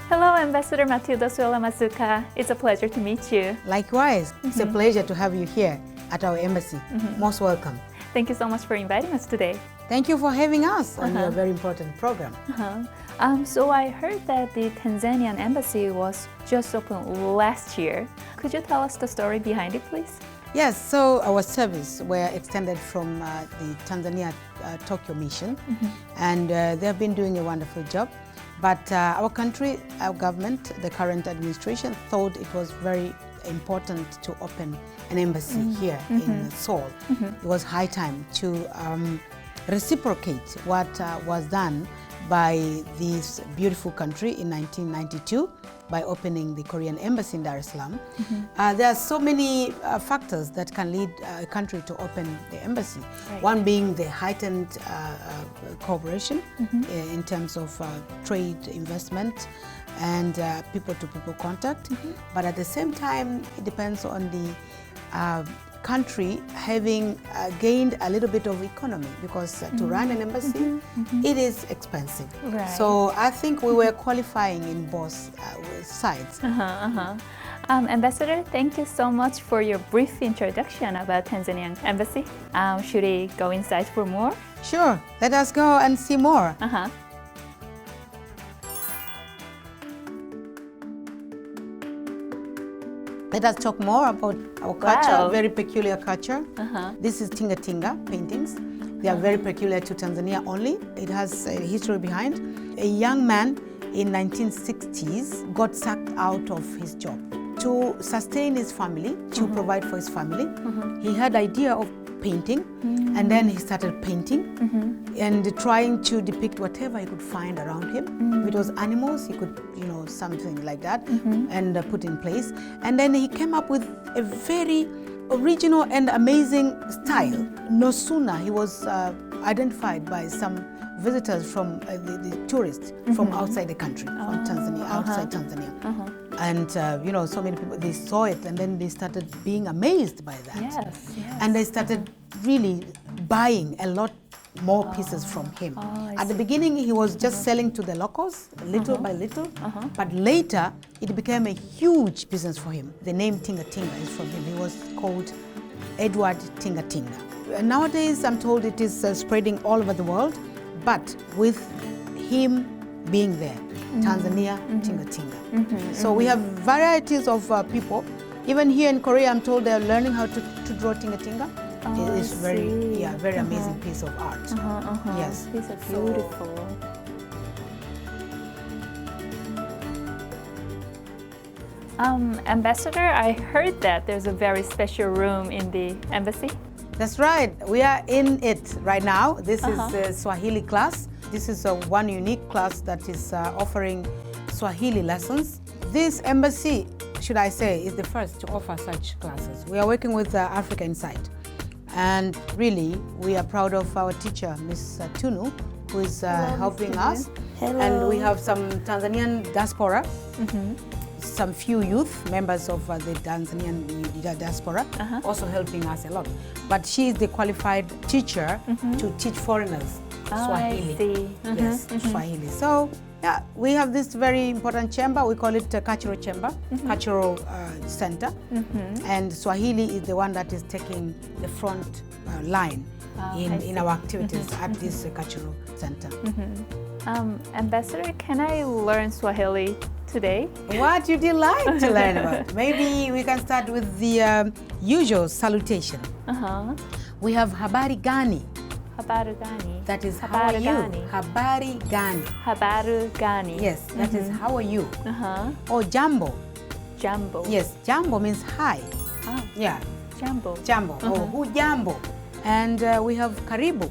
Hello, Ambassador Matilda Swilla Masuka. It's a pleasure to meet you. Likewise, it's a pleasure to have you here at our embassy. Most welcome. Thank you so much for inviting us today. Thank you for having us on your very important program. So I heard that the Tanzanian Embassy was just opened last year. Could you tell us the story behind it, please? Yes, so our service were extended from the Tanzania Tokyo mission, and they have been doing a wonderful job. But our country, our government, the current administration thought it was very important to open an embassy here in Seoul. It was high time to reciprocate what was done by this beautiful country in 1992 by opening the Korean embassy in Dar es Salaam. There are so many factors that can lead a country to open the embassy. Right. One being the heightened cooperation in terms of trade, investment, and people-to-people contact. But at the same time, it depends on the country having gained a little bit of economy, because to run an embassy, it is expensive. Right. So I think we were qualifying in both sides. Ambassador, thank you so much for your brief introduction about Tanzanian Embassy. Should we go inside for more? Sure, let us go and see more. Let us talk more about our culture, Wow. very peculiar culture. This is Tinga Tinga paintings. They are very peculiar to Tanzania only. It has a history behind. A young man in 1960s got sacked out of his job. To sustain his family, to provide for his family, he had idea of painting, and then he started painting and trying to depict whatever he could find around him. If it was animals, he could, something like that, and put in place. And then he came up with a very original and amazing style. No sooner he was identified by some visitors from the tourists from outside the country, from Tanzania, outside Tanzania. And so many people, they saw it, and then they started being amazed by that. Yes. And they started really buying a lot more pieces from him. At the beginning, he was just selling to the locals, little by little, but later it became a huge business for him. The name Tinga Tinga is from him. He was called Edward Tinga Tinga. Nowadays, I'm told it is spreading all over the world, but with him being there, Tanzania Tinga Tinga. So we have varieties of people. Even here in Korea, I'm told they're learning how to draw Tinga Tinga. It is very amazing piece of art. Yes. These are beautiful. Ambassador, I heard that there's a very special room in the embassy. That's right. We are in it right now. This is the Swahili class. This is one unique class that is offering Swahili lessons. This embassy, should I say, is the first to offer such classes. We are working with Africa Insight. And really, we are proud of our teacher, Ms. Tunu, who is helping us. Hello. And we have some Tanzanian diaspora. some few youth, members of the Tanzanian diaspora, also helping us a lot. But she is the qualified teacher to teach foreigners Swahili. I see. Yes, Swahili. So, yeah, we have this very important chamber. We call it a cultural chamber, cultural center. And Swahili is the one that is taking the front line in our activities at this cultural center. Ambassador, can I learn Swahili today? What would you like to learn about? Maybe we can start with the usual salutation. We have habari gani. Habari gani. That is how are you? Habari gani. Habari gani. Yes, that is how are you. Or jambo. Jambo. Yes, jambo means hi. Yeah. Jambo. Jambo or hujambo. And we have karibu.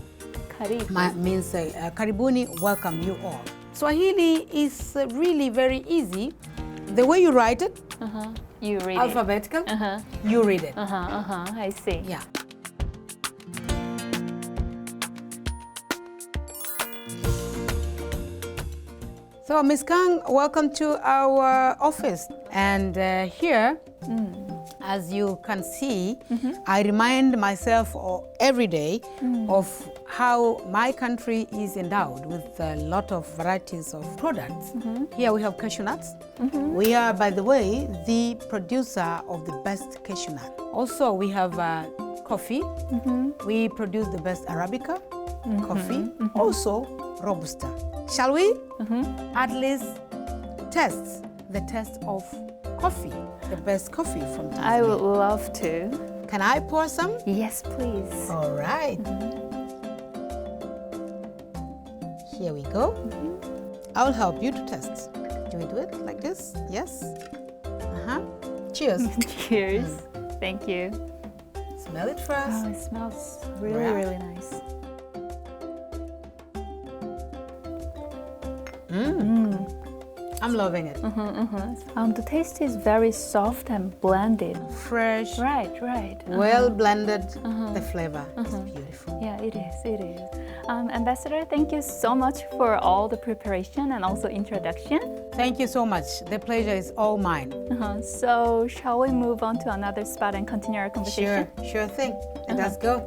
Karibu. Means karibuni, welcome you all. Swahili is really very easy. The way you write it, you read alphabetical, you read it. I see. Yeah. So, Ms. Kang, welcome to our office. And here, as you can see, I remind myself every day of how my country is endowed with a lot of varieties of products. Here we have cashew nuts. We are, by the way, the producer of the best cashew nut. Also, we have coffee. We produce the best Arabica coffee. Also, Robusta. Shall we at least test the taste of coffee, the best coffee from Tanzania? I would love to. Can I pour some? Yes, please. All right. Here we go. I'll help you to test. Do we do it like this? Yes. Cheers. Cheers. Thank you. Smell it first. Oh, it smells really nice. I'm loving it. The taste is very soft and blended. Fresh. Right. Well blended. The flavor is beautiful. Yeah, it is. Ambassador, thank you so much for all the preparation and also introduction. Thank you so much. The pleasure is all mine. So, shall we move on to another spot and continue our conversation? Sure thing. Let's go.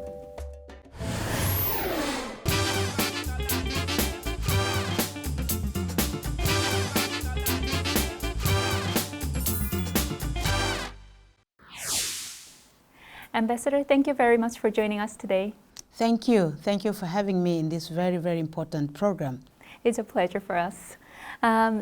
Ambassador, thank you very much for joining us today. Thank you. Thank you for having me in this very important program. It's a pleasure for us.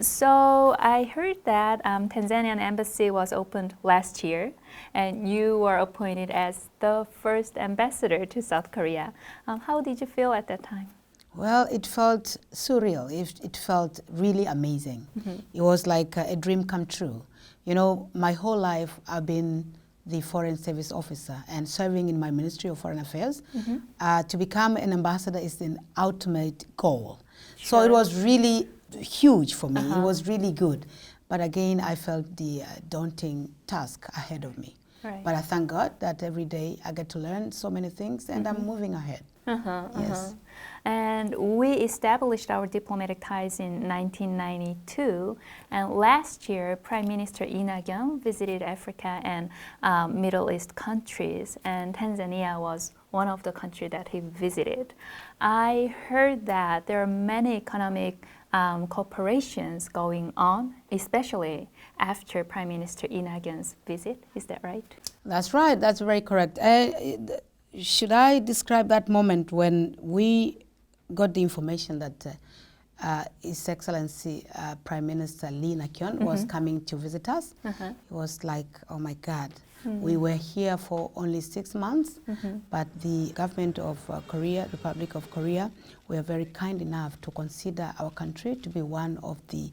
So I heard that Tanzanian Embassy was opened last year, and you were appointed as the first ambassador to South Korea. How did you feel at that time? Well, it felt surreal. It felt really amazing. It was like a dream come true. You know, my whole life I've been the Foreign Service Officer and serving in my Ministry of Foreign Affairs. To become an ambassador is an ultimate goal. So it was really huge for me. It was really good. But again, I felt the daunting task ahead of me. Right. But I thank God that every day I get to learn so many things and I'm moving ahead. Yes. And we established our diplomatic ties in 1992. And last year, Prime Minister Lee Nak-yeon visited Africa and Middle East countries. And Tanzania was one of the countries that he visited. I heard that there are many economic cooperations going on, especially after Prime Minister Lee Nak-yeon's visit. Is that right? That's right. That's very correct. Should I describe that moment when we got the information that His Excellency Prime Minister Lee Nak-yeon was coming to visit us? It was like, oh my God. We were here for only 6 months, but the government of Korea, Republic of Korea, were very kind enough to consider our country to be one of the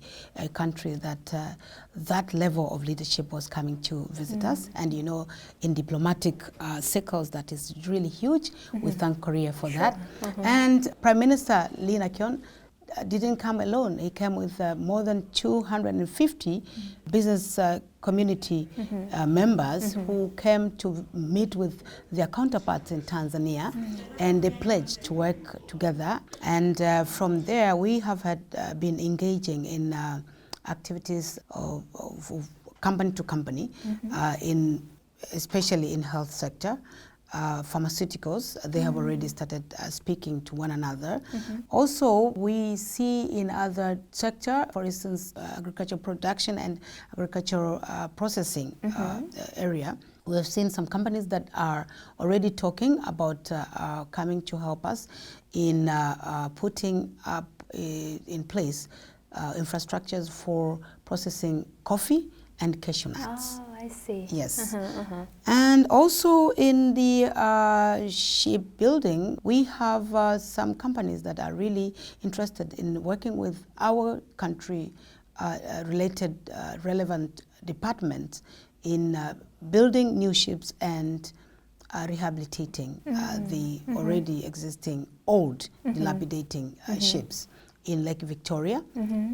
countries that that level of leadership was coming to visit us. And you know, in diplomatic circles, that is really huge. We thank Korea for that. And Prime Minister Lee Nak-yeon didn't come alone. He came with more than 250 business community members who came to meet with their counterparts in Tanzania, and they pledged to work together. And from there, we have been engaging in activities of company to company, especially in health sector. Pharmaceuticals, they have already started speaking to one another. Also, we see in other sector, for instance, agricultural production and agricultural processing area, we have seen some companies that are already talking about coming to help us in putting up in place infrastructures for processing coffee and cashew nuts. Oh, I see. Yes. And also in the shipbuilding, we have some companies that are really interested in working with our country related relevant departments in building new ships and rehabilitating the already existing old dilapidating ships in Lake Victoria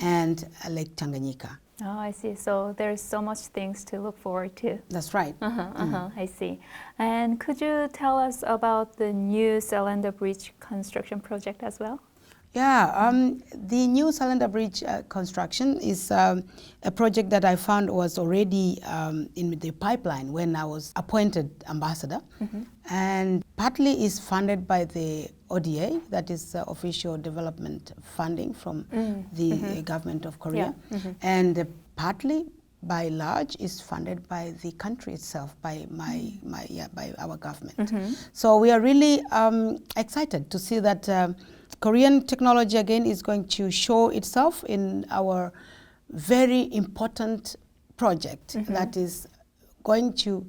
and Lake Tanganyika. Oh, I see. So there's so much things to look forward to. That's right. I see. And could you tell us about the new Cylinder Bridge construction project as well? Yeah, the new Cylinder Bridge construction is a project that I found was already in the pipeline when I was appointed ambassador, and partly is funded by the ODA, that is official development funding from the government of Korea, and partly by large is funded by the country itself, by by our government. So we are really excited to see that Korean technology again is going to show itself in our very important project that is going to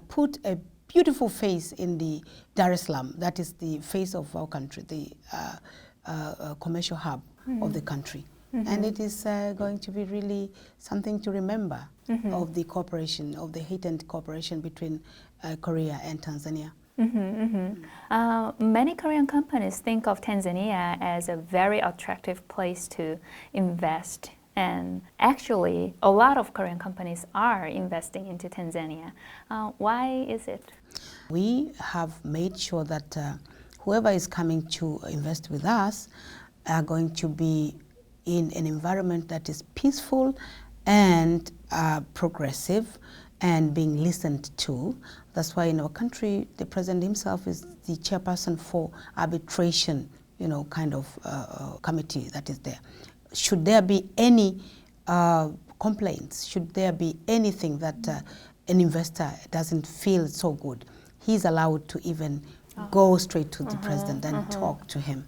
put a beautiful face in the Dar es Salaam, that is the face of our country, the commercial hub of the country. And it is going to be really something to remember of the cooperation, of the heightened cooperation between Korea and Tanzania. Many Korean companies think of Tanzania as a very attractive place to invest. And actually, a lot of Korean companies are investing into Tanzania. Why is it? We have made sure that whoever is coming to invest with us are going to be in an environment that is peaceful and progressive and being listened to. That's why in our country, the president himself is the chairperson for arbitration, kind of committee that is there. Should there be any complaints, should there be anything that an investor doesn't feel so good, he's allowed to even go straight to the president and talk to him.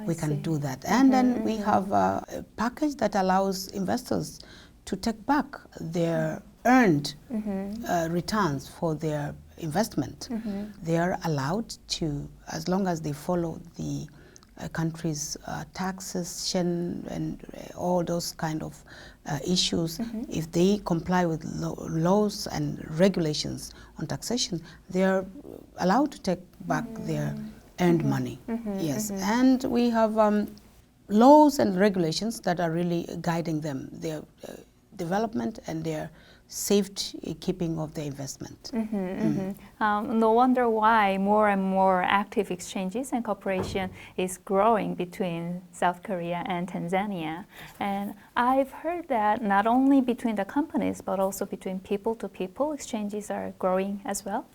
We can do that. And then we have a package that allows investors to take back their earned returns for their investment. They are allowed to, as long as they follow the country's taxation and all those kind of issues, if they comply with laws and regulations on taxation, they are allowed to take back their earned money. Yes, and we have laws and regulations that are really guiding them, their development and their safekeeping of the investment. No wonder why more and more active exchanges and cooperation is growing between South Korea and Tanzania. And I've heard that not only between the companies, but also between people to people, exchanges are growing as well.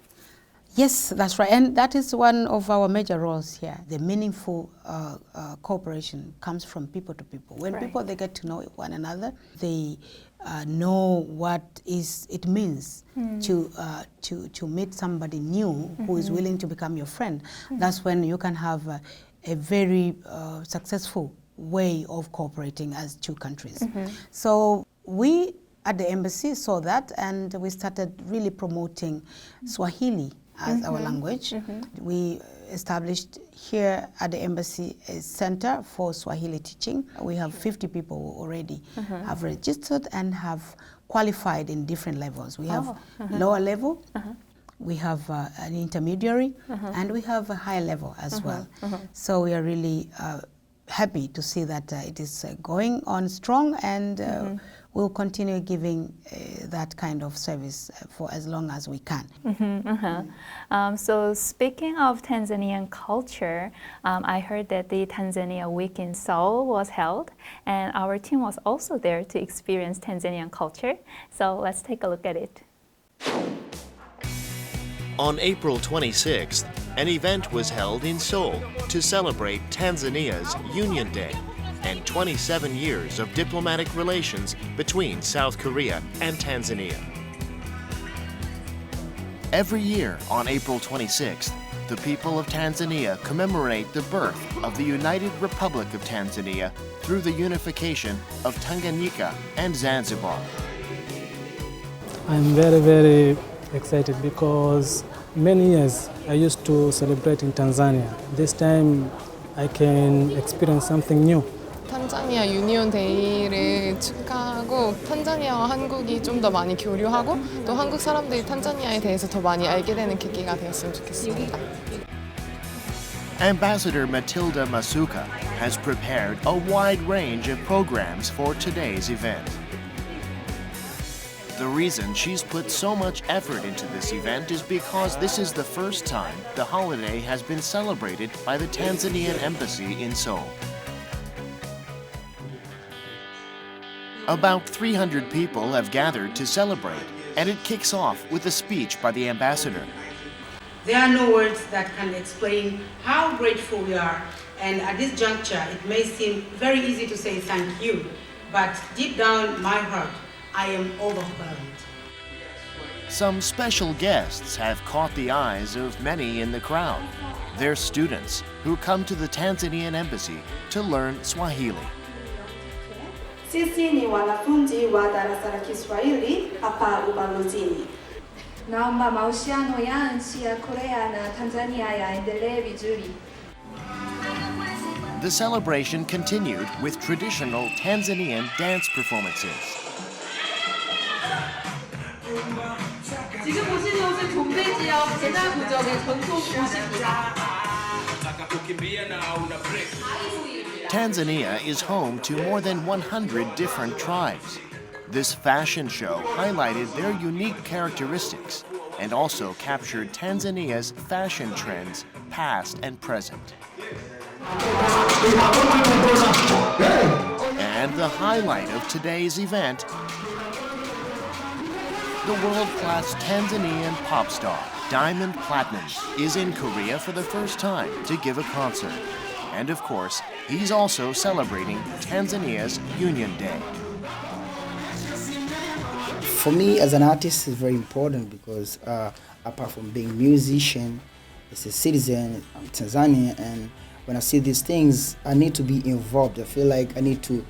Yes, that's right. And that is one of our major roles here. The meaningful cooperation comes from people to people. When people, they get to know one another, they know what it means to meet somebody new who is willing to become your friend. That's when you can have a very successful way of cooperating as two countries. So we at the embassy saw that, and we started really promoting Swahili as our language. We established here at the embassy a center for Swahili teaching. We have 50 people who already have registered and have qualified in different levels. We have lower level, we have an intermediary, and we have a higher level as well. So we are really happy to see that it is going on strong, and we'll continue giving that kind of service for as long as we can. So speaking of Tanzanian culture, I heard that the Tanzania Week in Seoul was held, and our team was also there to experience Tanzanian culture. So let's take a look at it. On April 26th, an event was held in Seoul to celebrate Tanzania's Union Day and 27 years of diplomatic relations between South Korea and Tanzania. Every year on April 26th, the people of Tanzania commemorate the birth of the United Republic of Tanzania through the unification of Tanganyika and Zanzibar. I'm very, very excited because many years I used to celebrate in Tanzania. This time I can experience something new. 탄자니아 유니온 데이를 축하하고 탄자니아와 한국이 좀 더 많이 교류하고 또 한국 사람들이 탄자니아에 대해서 더 많이 알게 되는 계기가 되었으면 좋겠습니다. Ambassador Matilda Masuka has prepared a wide range of programs for today's event. The reason she's put so much effort into this event is because this is the first time the holiday has been celebrated by the Tanzanian Embassy in Seoul. About 300 people have gathered to celebrate, and it kicks off with a speech by the ambassador. There are no words that can explain how grateful we are, and at this juncture it may seem very easy to say thank you, but deep down my heart I am overwhelmed. Some special guests have caught the eyes of many in the crowd. They're students who come to the Tanzanian Embassy to learn Swahili. Sisi ni wanafunzi wa darasa la Kiswahili hapa ubalozini. Naomba mahusiano ya nchi ya Korea na Tanzania yaendelee vizuri. The celebration continued with traditional Tanzanian dance performances. 지금 보시는 옷은 동대 지역 제자 구적의 전통 옷입니다. Tanzania is home to more than 100 different tribes. This fashion show highlighted their unique characteristics and also captured Tanzania's fashion trends, past and present. And the highlight of today's event, the world-class Tanzanian pop star, Diamond Platnumz, is in Korea for the first time to give a concert. And of course, he's also celebrating Tanzania's Union Day. For me as an artist, it's very important because apart from being a musician, as a citizen of Tanzania, and when I see these things, I need to be involved. I feel like I need to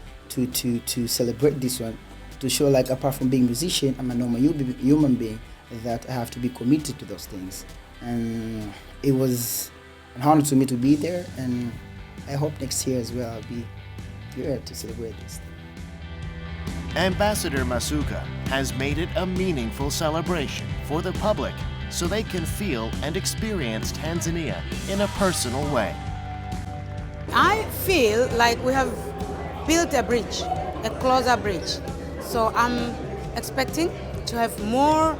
celebrate this one, to show like apart from being a musician, I'm a normal human being, that I have to be committed to those things. And it was an honor to me to be there, and I hope next year as well I'll be here to celebrate this. Ambassador Masuka has made it a meaningful celebration for the public so they can feel and experience Tanzania in a personal way. I feel like we have built a bridge, a closer bridge. So I'm expecting to have more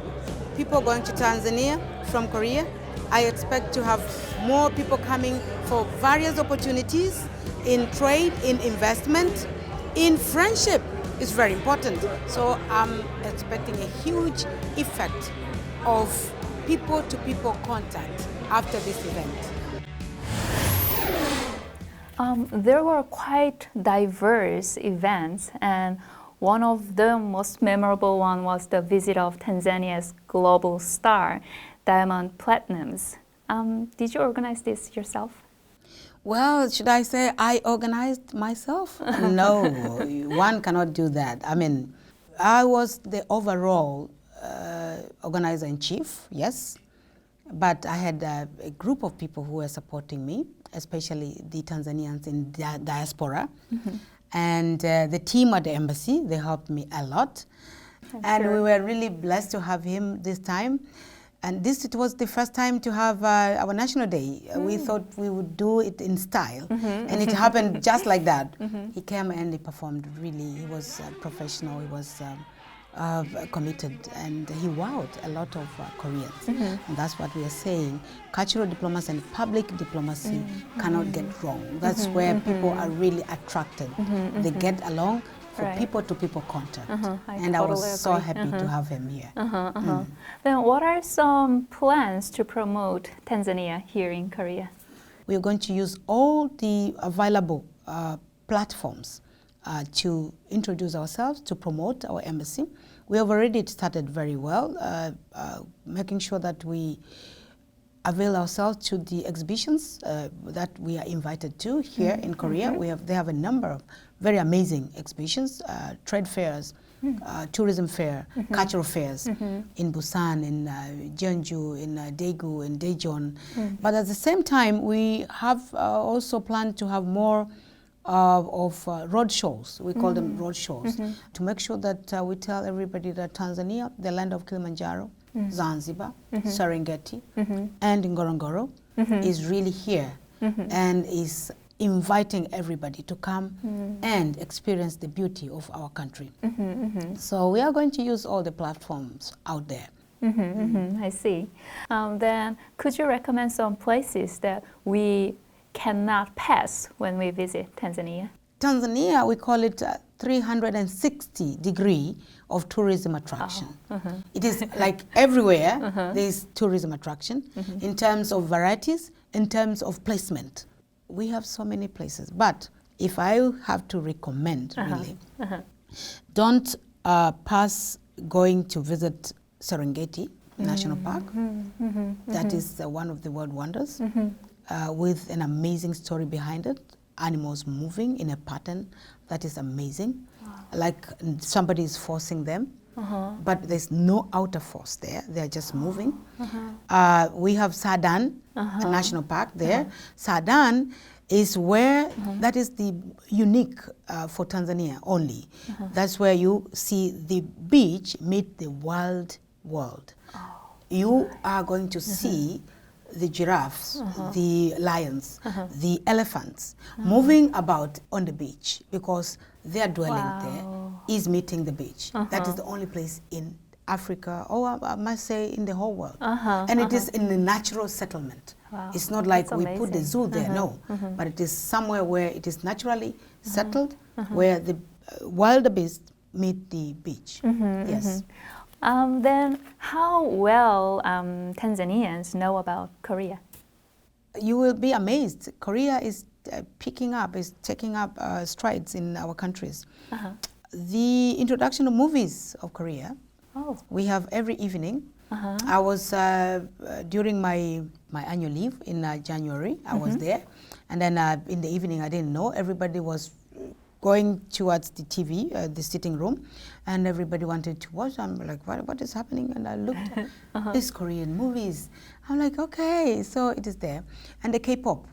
people going to Tanzania from Korea. I expect to have more people coming for various opportunities in trade, in investment, in friendship. It's very important. So I'm expecting a huge effect of people-to-people contact after this event. There were quite diverse events, and one of the most memorable one was the visit of Tanzania's global star, Diamond Platnumz. Did you organize this yourself? Well, should I say I organized myself? No, one cannot do that. I mean, I was the overall organizer-in-chief, yes, but I had a group of people who were supporting me, especially the Tanzanians in diaspora. Mm-hmm. And the team at the embassy, they helped me a lot. And we were really blessed to have him this time. And it was the first time to have our National Day. We thought we would do it in style, and it happened just like that. He came and he performed really. He was professional, he was committed, and he wowed a lot of Koreans. And that's what we are saying. Cultural diplomacy and public diplomacy cannot get wrong. That's where people are really attracted. They get along. For people-to-people contact. And I was so happy to have him here. Then what are some plans to promote Tanzania here in Korea? We are going to use all the available platforms to introduce ourselves, to promote our embassy. We have already started very well, making sure that we avail ourselves to the exhibitions that we are invited to here in Korea. They have a number of very amazing exhibitions, trade fairs, tourism fair, cultural fairs in Busan, in Jeonju, in Daegu, in Daejeon. But at the same time, we have also planned to have more of road shows. We call them road shows, to make sure that we tell everybody that Tanzania, the land of Kilimanjaro, Zanzibar, Serengeti, and Ngorongoro is really here and is inviting everybody to come and experience the beauty of our country. So we are going to use all the platforms out there. I see. Then could you recommend some places that we cannot pass when we visit Tanzania? Tanzania, we call it 360 degree of tourism attraction. It is like everywhere there's tourism attraction in terms of varieties, in terms of placement. We have so many places, but if I have to recommend, really, don't pass going to visit Serengeti National Park. That is one of the world wonders, with an amazing story behind it. Animals moving in a pattern that is amazing, like somebody is forcing them, but there's no outer force there. They're just moving. We have Sadan, a national park there. Sadan is where, that is the unique for Tanzania only. That's where you see the beach meet the wild world. You are going to see the giraffes, the lions, the elephants moving about on the beach, because their dwelling there is meeting the beach. That is the only place in Africa, or I must say in the whole world. And it is in the natural settlement. It's not like we put the zoo there, no. But it is somewhere where it is naturally settled, where the wildebeest meet the beach. Yes. Then how well Tanzanians know about Korea? You will be amazed. Korea is picking up, is taking up strides in our countries. The introduction of movies of Korea, we have every evening. I was, during my annual leave in January, I was there. And then in the evening, I didn't know, everybody was going towards the TV, the sitting room, and everybody wanted to watch. I'm like, what is happening? And I looked, it's Korean movies. I'm like, okay, so it is there. And the K-pop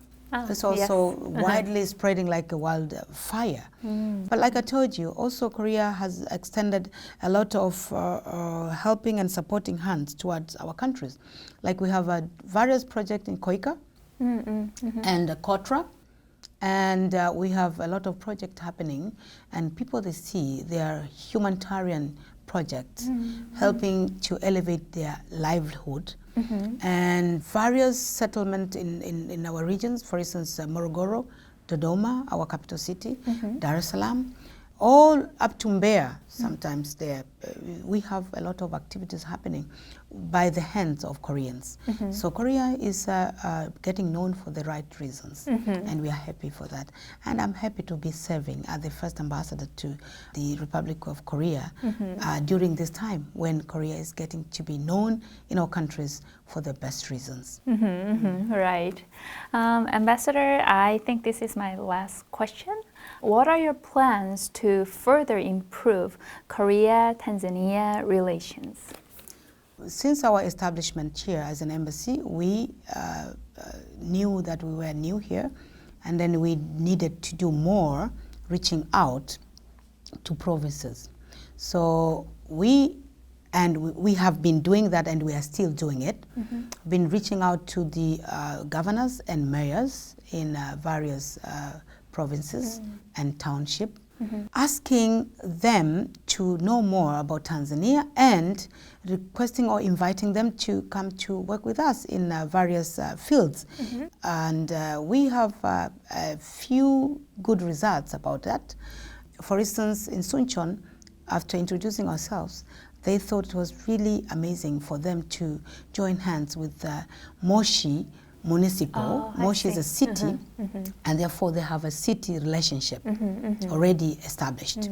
is also widely spreading like a wildfire. But like I told you, also Korea has extended a lot of helping and supporting hands towards our countries. Like we have various projects in Koika and Kotra. And we have a lot of projects happening, and people they see, they are humanitarian projects helping to elevate their livelihood. And various settlements in our regions, for instance, Morogoro, Dodoma, our capital city, Dar es Salaam, all up to Mbeya, sometimes there. We have a lot of activities happening by the hands of Koreans. So Korea is getting known for the right reasons, and we are happy for that. And I'm happy to be serving as the first ambassador to the Republic of Korea during this time when Korea is getting to be known in our countries for the best reasons. Right. Ambassador, I think this is my last question. What are your plans to further improve Korea-Tanzania relations? Since our establishment here as an embassy, we knew that we were new here, and then we needed to do more reaching out to provinces. So we And we have been doing that, and we are still doing it. Been reaching out to the governors and mayors in various provinces and township, asking them to know more about Tanzania and requesting or inviting them to come to work with us in various fields. And we have a few good results about that. For instance, in Suncheon, after introducing ourselves, they thought it was really amazing for them to join hands with Moshi Municipal. Moshi is a city, and therefore they have a city relationship already established.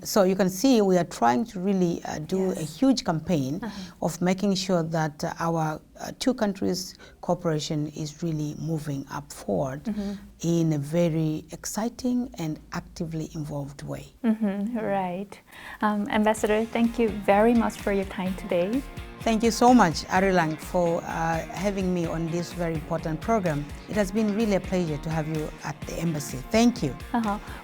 So you can see we are trying to really do a huge campaign of making sure that our two countries' cooperation is really moving up forward in a very exciting and actively involved way. Right. Ambassador, thank you very much for your time today. Thank you so much, Arirang, for having me on this very important program. It has been really a pleasure to have you at the embassy. Thank you.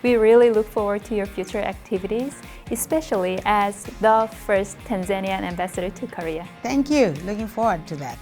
We really look forward to your future activities, especially as the first Tanzanian ambassador to Korea. Thank you. Looking forward to that.